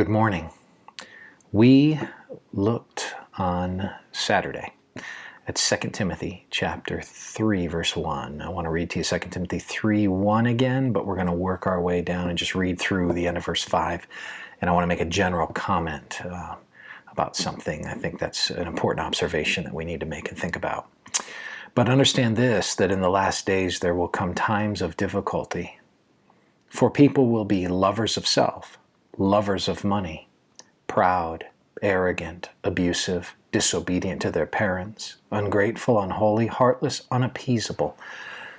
Good morning. We looked on Saturday at 2 Timothy chapter 3, verse 1. I want to read to you 2 Timothy 3:1 again, but we're going to work our way down and just read through the end of verse 5. And I want to make a general comment about something. I think that's an important observation that we need to make and think about. But understand this, that in the last days there will come times of difficulty. For people will be lovers of self, lovers of money, proud, arrogant, abusive, disobedient to their parents, ungrateful, unholy, heartless, unappeasable,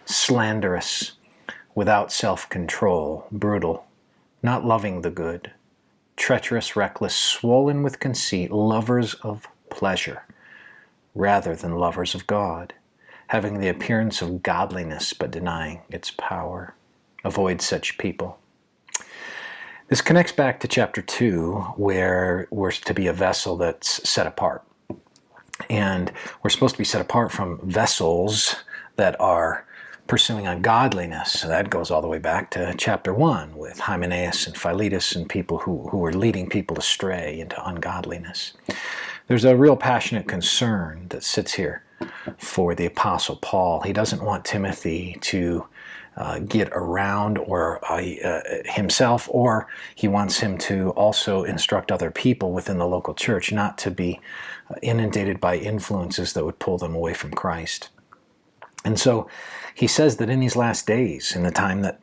slanderous, without self-control, brutal, not loving the good, treacherous, reckless, swollen with conceit, lovers of pleasure rather than lovers of God, having the appearance of godliness but denying its power. Avoid such people. This connects back to chapter 2, where we're to be a vessel that's set apart. And we're supposed to be set apart from vessels that are pursuing ungodliness. So that goes all the way back to chapter 1 with Hymenaeus and Philetus and people who are leading people astray into ungodliness. There's a real passionate concern that sits here for the Apostle Paul. He doesn't want Timothy to get around or himself, or he wants him to also instruct other people within the local church not to be inundated by influences that would pull them away from Christ. And so he says that in these last days, in the time that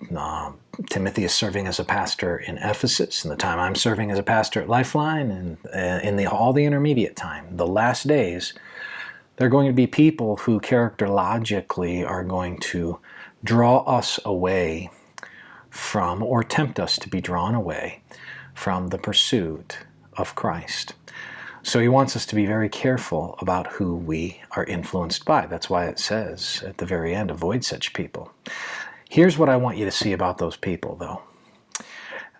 Timothy is serving as a pastor in Ephesus, in the time I'm serving as a pastor at Lifeline, and in all the intermediate time, the last days, there are going to be people who characterologically are going to draw us away from, or tempt us to be drawn away from, the pursuit of Christ. So he wants us to be very careful about who we are influenced by. That's why it says at the very end, avoid such people. Here's what I want you to see about those people, though.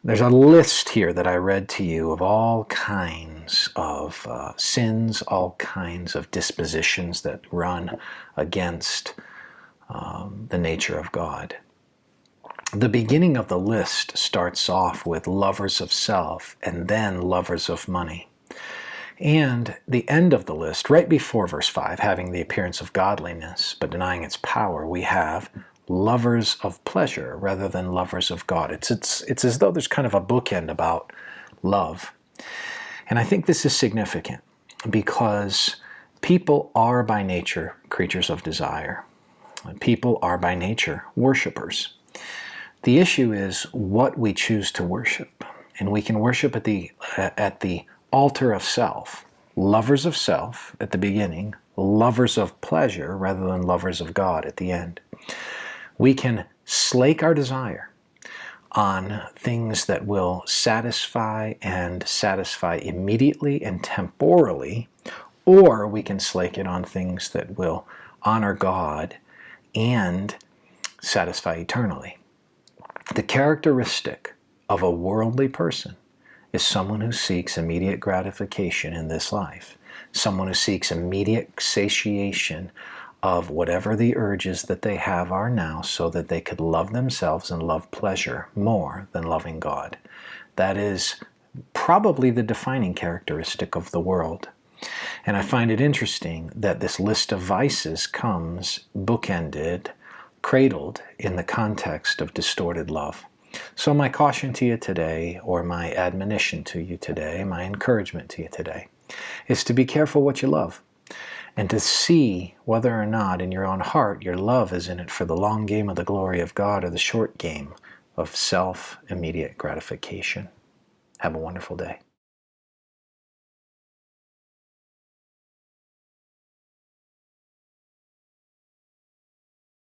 There's a list here that I read to you of all kinds of sins, all kinds of dispositions that run against the nature of God. The beginning of the list starts off with lovers of self and then lovers of money. And the end of the list, right before verse 5, having the appearance of godliness but denying its power, we have lovers of pleasure rather than lovers of God. It's as though there's kind of a bookend about love. And I think this is significant because people are by nature creatures of desire. People are by nature worshipers. The issue is what we choose to worship. And we can worship at the altar of self. Lovers of self at the beginning, lovers of pleasure rather than lovers of God at the end. We can slake our desire on things that will satisfy immediately and temporally, or we can slake it on things that will honor God and satisfy eternally. The characteristic of a worldly person is someone who seeks immediate gratification in this life, someone who seeks immediate satiation of whatever the urges that they have are now, so that they could love themselves and love pleasure more than loving God. That is probably the defining characteristic of the world. And I find it interesting that this list of vices comes bookended, cradled in the context of distorted love. So my caution to you today, or my admonition to you today, my encouragement to you today, is to be careful what you love, and to see whether or not in your own heart your love is in it for the long game of the glory of God or the short game of self-immediate gratification. Have a wonderful day.